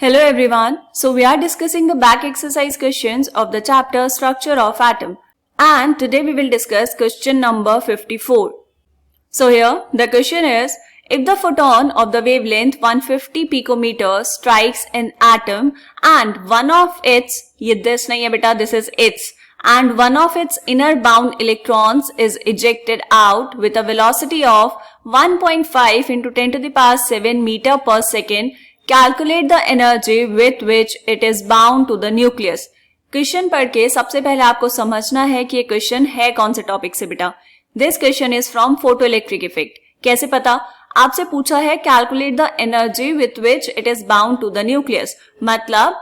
Hello everyone. So we are discussing the back exercise questions of the chapter Structure of Atom. And today we will discuss question number 54. So here the question is, if the photon of the wavelength 150 picometer strikes an atom and one of its, ये this नहीं है बेटा, this is its, and one of its inner bound electrons is ejected out with a velocity of 1.5 into 10 to the power 7 meter per second, calculate the energy with which it is bound to the nucleus. Question पढ़ के सबसे पहले आपको समझना है कि ये question है कौन से टॉपिक से बेटा. This question is from photoelectric effect. कैसे पता? आपसे पूछा है calculate the energy with which it is bound to the nucleus. मतलब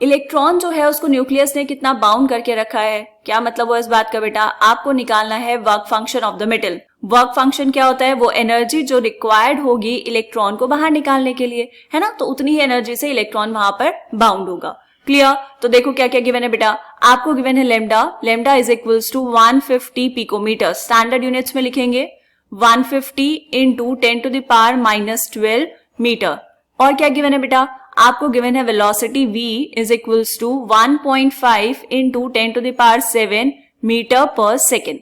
इलेक्ट्रॉन जो है उसको न्यूक्लियस ने कितना बाउंड करके रखा है. क्या मतलब वो इस बात का बेटा? आपको निकालना है work function of the metal. Work function क्या होता है? वो एनर्जी जो रिक्वायर्ड होगी इलेक्ट्रॉन को बाहर निकालने के लिए, है ना. तो उतनी ही एनर्जी से इलेक्ट्रॉन वहां पर बाउंड होगा. क्लियर? तो देखो क्या क्या गिवन है बेटा. आपको गिवन है lambda. Lambda is equals to 150 picometre. Standard units में लिखेंगे 150 into 10 to the power -12 metre. और क्या गिवन है बेटा? आपको गिवन है velocity v is equals to 1.5 into 10 to the power 7 metre पर सेकेंड.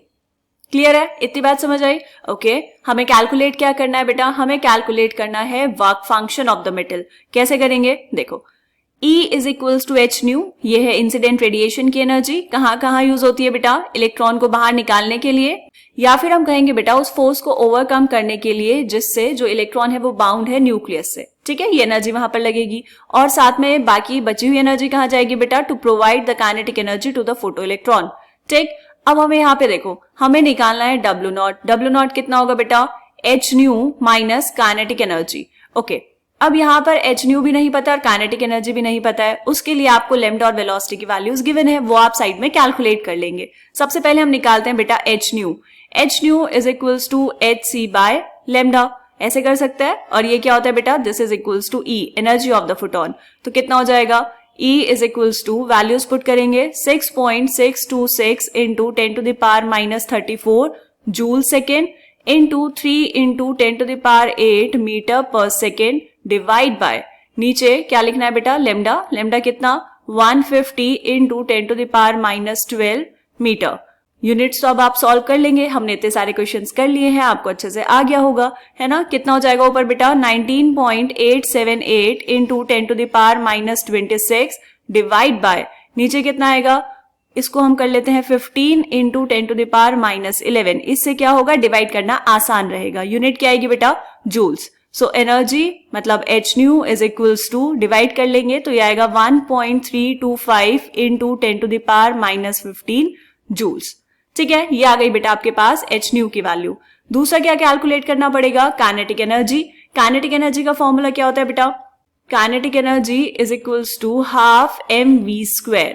क्लियर है? इतनी बात समझ आई? ओके. हमें कैलकुलेट क्या करना है बेटा? हमें कैलकुलेट करना है work function of the metal. कैसे करेंगे? देखो, E is equals to H nu. ये है इंसिडेंट रेडिएशन की एनर्जी. कहाँ यूज होती है बेटा? इलेक्ट्रॉन को बाहर निकालने के लिए, या फिर हम कहेंगे बेटा उस फोर्स को ओवरकम करने के लिए जिससे जो इलेक्ट्रॉन है वो बाउंड है न्यूक्लियस से. ठीक है, ये एनर्जी वहां पर लगेगी. और साथ में बाकी बची हुई एनर्जी कहाँ जाएगी बेटा? To provide the kinetic energy to the photo electron. ठीक. अब हमें यहाँ पे देखो, हमें निकालना है डब्ल्यू नॉट. डब्ल्यू नॉट कितना होगा बेटा? H new minus kinetic energy. Okay. अब यहाँ पर एच न्यू भी नहीं पता और काइनेटिक एनर्जी भी नहीं पता है. उसके लिए आपको लेमडा और वेलोसिटी की वैल्यूज गिवन है, वो आप साइड में कैलकुलेट कर लेंगे. सबसे पहले हम निकालते हैं बेटा h nu. H nu is equals to h c by lambda. ऐसे कर सकते हैं. और ये क्या होता है बेटा? This is equals to E, energy of the photon. तो कितना हो जाएगा? E is equals to, values put करेंगे, 6.626 into 10 to the power -34 joule second into 3 into 10 to the power 8 metre पर सेकेंड डिवाइड बाय, नीचे क्या लिखना है बेटा? लेमडा. लेमडा कितना? 150 into 10 to the power -12 metre. Units तो अब आप सॉल्व कर लेंगे. हमने इतने सारे क्वेश्चंस कर लिए हैं, आपको अच्छे से आ गया होगा, है ना. कितना हो जाएगा ऊपर बेटा? 19.878 into 10 to the power -26 divide by, नीचे कितना आएगा? इसको हम कर लेते हैं 15 इंटू 10 टू द पावर -11. इससे क्या होगा? डिवाइड करना आसान रहेगा. यूनिट क्या आएगी बेटा? जूल्स. सो एनर्जी मतलब h nu is equals to, divide कर लेंगे तो ये आएगा 1.325 into 10 to the power -15 joules. ठीक है, ये आ गई बेटा आपके पास एच न्यू की वैल्यू. दूसरा क्या कैलकुलेट करना पड़ेगा? Kinetic energy. काइनेटिक एनर्जी का फॉर्मूला क्या होता है बेटा? Kinetic energy is equals to half mv².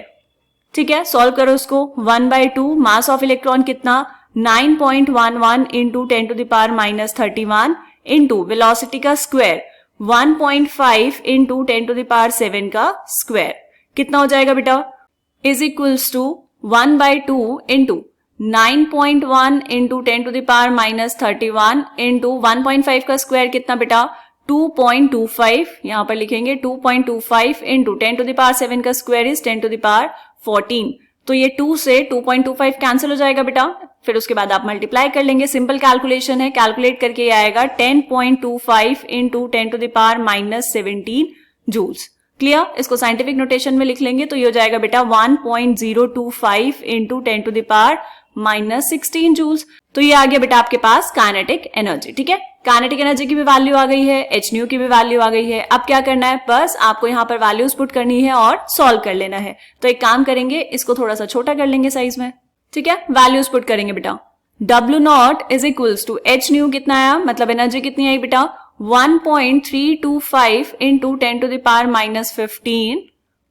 ठीक है, सॉल्व करो उसको. 1/2 मास ऑफ इलेक्ट्रॉन कितना? 9.11 into 10 to the power -31 into velocity का square 1.5 into 10 to the power 7 का स्क्वायर. कितना हो जाएगा बेटा? Is equals to 1/2 into 9.1 into 10 to the power -31 into 1.5 का स्क्वायर कितना बेटा? 2.25. यहां पर लिखेंगे 2.25 इंटू 10 टू द पावर 7 का square is 10 to the power 14. तो ये 2 से 2.25 कैंसिल हो जाएगा बेटा. फिर उसके बाद आप मल्टीप्लाई कर लेंगे. सिंपल कैलकुलेशन है. कैलकुलेट करके ये आएगा 10.25 into 10 to the power -17 joules. Clear? इसको साइंटिफिक नोटेशन में लिख लेंगे तो ये हो जाएगा बेटा 1.025 into 10 to the power -16 joules. तो ये आ गया बेटा आपके पास काइनेटिक एनर्जी. ठीक है, काइनेटिक एनर्जी की भी वैल्यू आ गई है, एच न्यू की भी वैल्यू आ गई है. अब क्या करना है? बस आपको यहाँ पर वैल्यूज पुट करनी है और सॉल्व कर लेना है. तो एक काम करेंगे, इसको थोड़ा सा छोटा कर लेंगे साइज में. ठीक है, वैल्यूज पुट करेंगे बेटा. W naught is equals to H nu कितना आया? मतलब एनर्जी कितनी आई बेटा? 1.325 into 10 to the power -15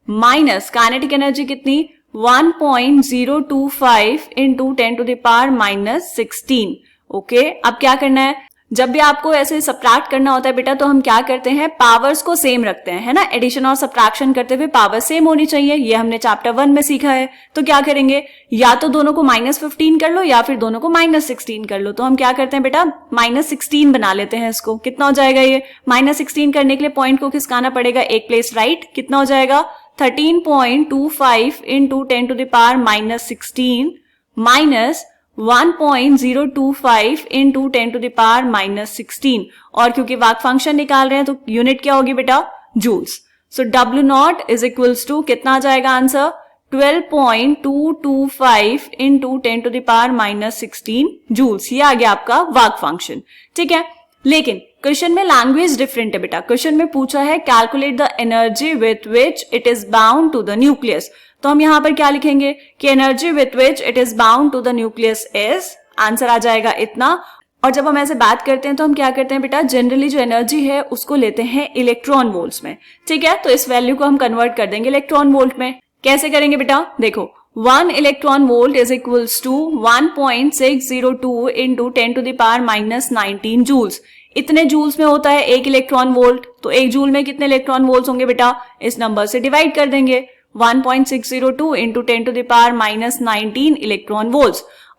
minus kinetic energy कितनी? 1.025 into 10 to the power -16. Okay, अब क्या करना है? जब भी आपको ऐसे सब्ट्रैक्ट करना होता है बेटा तो हम क्या करते हैं, पावर्स को सेम रखते हैं, है ना। एडिशन और सब्ट्रैक्शन करते हुए पावर सेम होनी चाहिए, ये हमने चैप्टर 1 में सीखा है। तो क्या करेंगे, या तो दोनों को -15 कर लो या फिर दोनों को -16 कर लो। तो हम क्या करते हैं बेटा, -16 बना लेते हैं इसको। कितना हो जाएगा ये, -16 करने के लिए पॉइंट को खिसकाना पड़ेगा एक प्लेस राइट। कितना हो जाएगा, 13.25 into 10 to the power -16 minus 1.025 into 10 to the power -16। और क्योंकि वाक फंक्शन निकाल रहे हैं तो यूनिट क्या होगी बेटा, joules. So W0 is equals to कितना आ जाएगा answer, 12.225 into 10 to the power -16 joules. ये आ गया आपका वाक फंक्शन, ठीक है। लेकिन क्वेश्चन में लैंग्वेज डिफरेंट है बेटा। क्वेश्चन में पूछा है calculate the energy with which it is bound to the nucleus. तो हम यहां पर क्या लिखेंगे कि energy with which it is bound to the nucleus is, answer आ जाएगा इतना। और जब हम ऐसे बात करते हैं तो हम क्या करते हैं बेटा, जनरली जो एनर्जी है उसको लेते हैं इलेक्ट्रॉन वोल्ट्स में, ठीक है। तो इस वैल्यू को हम कन्वर्ट कर देंगे इलेक्ट्रॉन वोल्ट में। कैसे करेंगे बेटा, देखो 1 electron volt is equals to 1.602 into 10 to the power -19 joules. इतने जूल्स में होता है 1 इलेक्ट्रॉन वोल्ट, तो 1 जूल में कितने इलेक्ट्रॉन वोल्ट होंगे बेटा, इस नंबर से डिवाइड कर देंगे। 1.602 into 10 to the power -19 electron volt.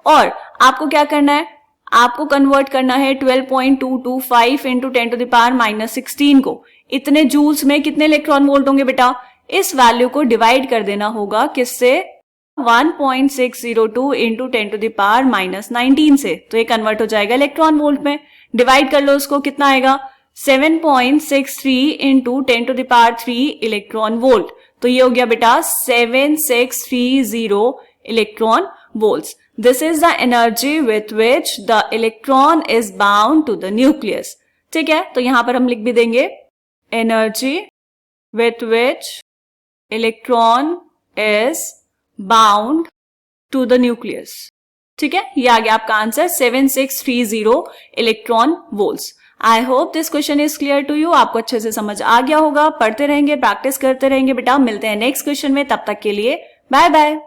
और आपको क्या करना है, आपको कन्वर्ट करना है 12.225 इंटू 10 टू द पावर -16 को। इतने जूल्स में कितने इलेक्ट्रॉन वोल्ट होंगे बेटा, इस वैल्यू को डिवाइड कर देना होगा किससे, 1.602 इंटू 10 टू द पावर -19 से। तो ये कन्वर्ट हो जाएगा इलेक्ट्रॉन वोल्ट में। डिवाइड कर लो उसको, कितना आएगा, 7.63 into 10 to the power 3 electron volt. तो ये हो गया बेटा 7630 electron volts. This is the energy with which the electron is bound to the nucleus, ठीक है। तो यहां पर हम लिख भी देंगे energy with which electron is bound to the nucleus, ठीक है। ये आ गया आपका answer 7630 electron volts. I hope this question is clear to you. आपको अच्छे से समझ आ गया होगा। पढ़ते रहेंगे, प्रैक्टिस करते रहेंगे बेटा। मिलते हैं नेक्स्ट क्वेश्चन में, तब तक के लिए बाय बाय।